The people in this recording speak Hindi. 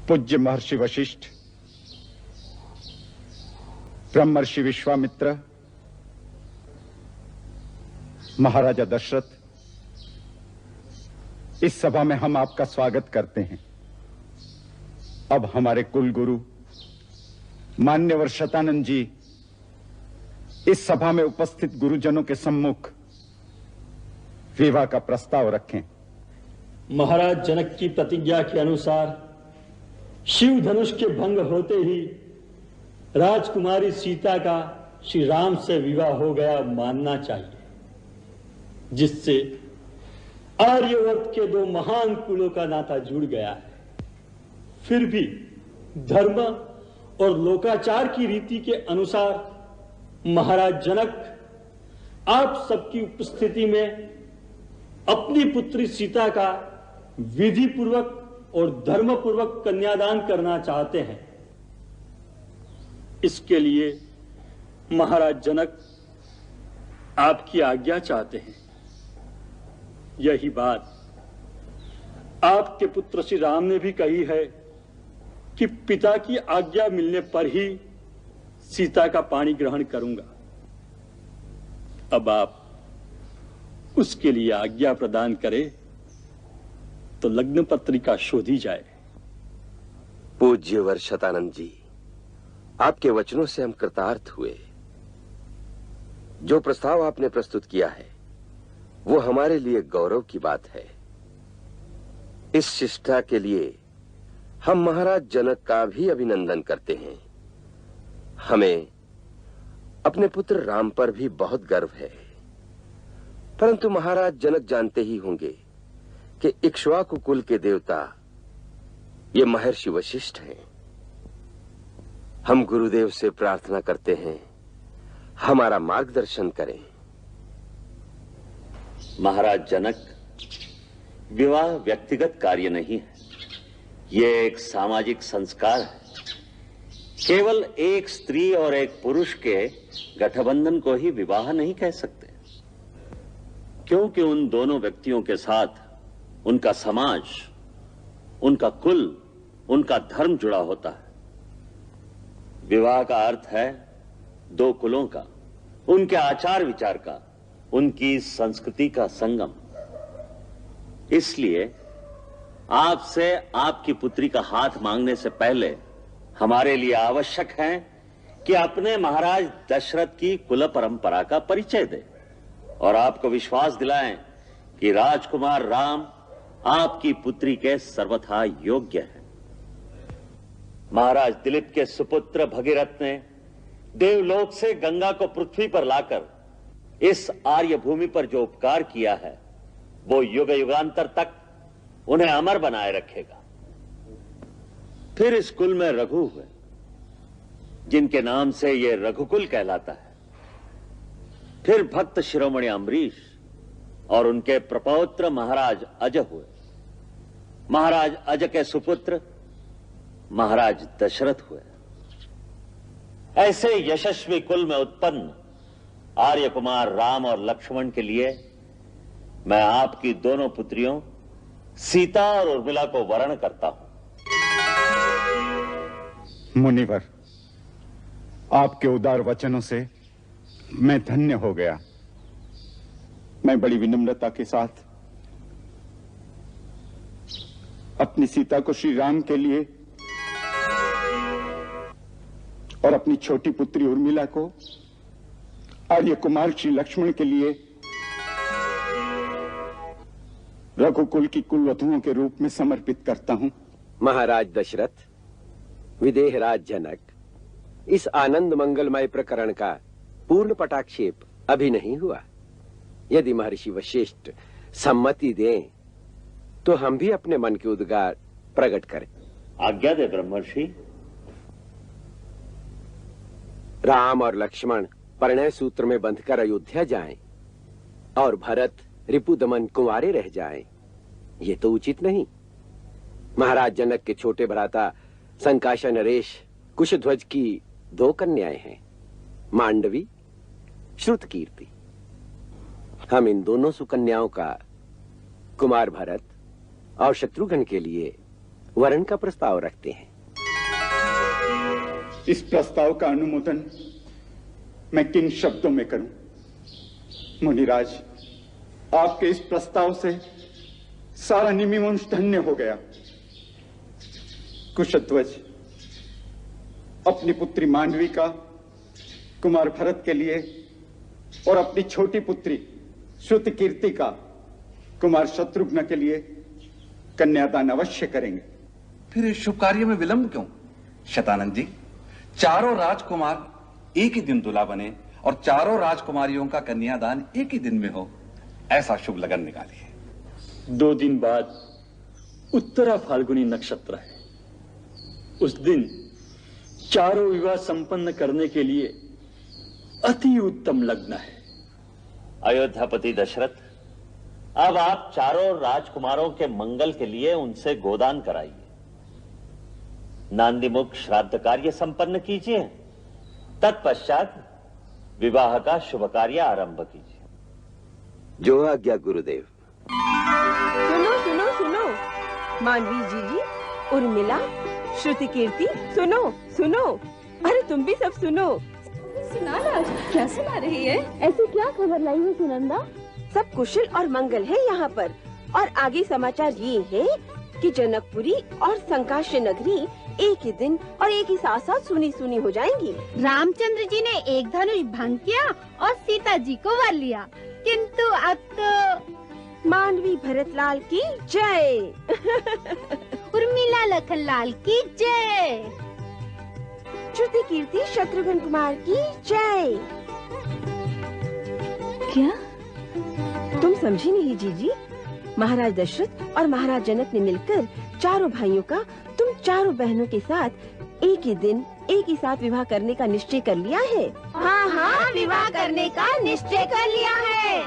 पूज्य महर्षि वशिष्ठ, ब्रह्मर्षि विश्वामित्र, महाराजा दशरथ, इस सभा में हम आपका स्वागत करते हैं। अब हमारे कुल गुरु मान्यवर शतानंद जी इस सभा में उपस्थित गुरुजनों के सम्मुख विवाह का प्रस्ताव रखें। महाराज जनक की प्रतिज्ञा के अनुसार शिव धनुष के भंग होते ही राजकुमारी सीता का श्री राम से विवाह हो गया मानना चाहिए, जिससे आर्यवर्त के दो महान कुलों का नाता जुड़ गया है। फिर भी धर्म और लोकाचार की रीति के अनुसार महाराज जनक आप सबकी उपस्थिति में अपनी पुत्री सीता का विधि पूर्वक और धर्म पूर्वक कन्यादान करना चाहते हैं। इसके लिए महाराज जनक आपकी आज्ञा चाहते हैं। यही बात आपके पुत्र श्री राम ने भी कही है कि पिता की आज्ञा मिलने पर ही सीता का पाणी ग्रहण करूंगा। अब आप उसके लिए आज्ञा प्रदान करें तो लग्न पत्रिका शोधी जाए। पूज्यवर शतानंद जी, आपके वचनों से हम कृतार्थ हुए। जो प्रस्ताव आपने प्रस्तुत किया है वो हमारे लिए गौरव की बात है। इस शिष्टा के लिए हम महाराज जनक का भी अभिनंदन करते हैं। हमें अपने पुत्र राम पर भी बहुत गर्व है, परंतु महाराज जनक जानते ही होंगे कि इक्ष्वाकु कुल के देवता ये महर्षि वशिष्ठ हैं। हम गुरुदेव से प्रार्थना करते हैं हमारा मार्गदर्शन करें। महाराज जनक, विवाह व्यक्तिगत कार्य नहीं है, यह एक सामाजिक संस्कार है। केवल एक स्त्री और एक पुरुष के गठबंधन को ही विवाह नहीं कह सकते, क्योंकि उन दोनों व्यक्तियों के साथ उनका समाज, उनका कुल, उनका धर्म जुड़ा होता है। विवाह का अर्थ है दो कुलों का, उनके आचार विचार का, उनकी संस्कृति का संगम। इसलिए आपसे आपकी पुत्री का हाथ मांगने से पहले हमारे लिए आवश्यक है कि अपने महाराज दशरथ की कुल परंपरा का परिचय दें और आपको विश्वास दिलाएं कि राजकुमार राम आपकी पुत्री के सर्वथा योग्य हैं। महाराज दिलीप के सुपुत्र भगीरथ ने देवलोक से गंगा को पृथ्वी पर लाकर इस आर्य भूमि पर जो उपकार किया है वो युग युगांतर तक उन्हें अमर बनाए रखेगा। फिर इस कुल में रघु हुए, जिनके नाम से यह रघुकुल कहलाता है। फिर भक्त शिरोमणि अम्बरीश और उनके प्रपौत्र महाराज अज हुए। महाराज अज के सुपुत्र महाराज दशरथ हुए। ऐसे यशस्वी कुल में उत्पन्न आर्य कुमार राम और लक्ष्मण के लिए मैं आपकी दोनों पुत्रियों सीता और उर्मिला को वरण करता हूं। मुनिवर, आपके उदार वचनों से मैं धन्य हो गया। मैं बड़ी विनम्रता के साथ अपनी सीता को श्री राम के लिए और अपनी छोटी पुत्री उर्मिला को आर्य कुमार श्री लक्ष्मण के लिए रघुकुल की कुलवधुओं के रूप में समर्पित करता हूं। महाराज दशरथ, विदेहराज जनक, इस आनंद मंगलमय प्रकरण का पूर्ण पटाक्षेप अभी नहीं हुआ। यदि महर्षि वशिष्ठ सम्मति दें तो हम भी अपने मन के उद्गार प्रकट करें। आज्ञा दे ब्रह्मर्षि। राम और लक्ष्मण परिणय सूत्र में बंधकर अयोध्या जाएं और भरत रिपुदमन कुंवारे रह जाएं, ये तो उचित नहीं। महाराज जनक के छोटे भ्राता संकाशा नरेश कुशध्वज की दो कन्याएं हैं, मांडवी, श्रुतकीर्ति। हम इन दोनों सुकन्याओं का कुमार भरत और शत्रुघ्न के लिए वरण का प्रस्ताव रखते हैं। इस प्रस्ताव का अनुमोदन मैं किन शब्दों में करूं? मुनिराज, आपके इस प्रस्ताव से सारा निमिवंश धन्य हो गया। कुशध्वज अपनी पुत्री मांडवी का कुमार भरत के लिए और अपनी छोटी पुत्री श्रुतिकीर्ति का कुमार शत्रुघ्न के लिए कन्यादान अवश्य करेंगे। फिर इस शुभ कार्य में विलंब क्यों? शतानंद जी, चारों राजकुमार एक ही दिन दूल्हा बने और चारों राजकुमारियों का कन्यादान एक ही दिन में हो, ऐसा शुभ लगन निकालिए। 2 दिन बाद उत्तरा फाल्गुनी नक्षत्र है। उस दिन चारों विवाह संपन्न करने के लिए अति उत्तम लग्न है। अयोध्यापति दशरथ, अब आप चारों राजकुमारों के मंगल के लिए उनसे गोदान कराइए, नांदीमुख श्राद्ध कार्य संपन्न कीजिए, तत्पश्चात विवाह का शुभ कार्य आरंभ कीजिए। जो आज्ञा गुरुदेव। सुनो सुनो सुनो, मांडवी जी, उर्मिला, श्रुतिकीर्ति, सुनो सुनो, अरे तुम भी सब सुनो। सुना राज, क्या सुना रही है? ऐसी क्या खबर लाई है सुनंदा? सब कुशल और मंगल है यहाँ पर। और आगे समाचार ये है कि जनकपुरी और संकाश्य नगरी एक ही दिन और एक ही साथ साथ सुनी सुनी हो जाएंगी। रामचंद्र जी ने एक धनुष भंग किया और सीता जी को वर लिया, किंतु अब तो मांडवी भरतलाल की जय। उर्मिला लखनलाल की जय। श्रुतिकीर्ति शत्रुघ्न कुमार की जय। क्या तुम समझी नहीं जीजी? महाराज दशरथ और महाराज जनक ने मिलकर चारों भाइयों का तुम चारों बहनों के साथ एक ही दिन एक ही साथ विवाह करने का निश्चय कर लिया है। हाँ हाँ, विवाह करने का निश्चय कर लिया है।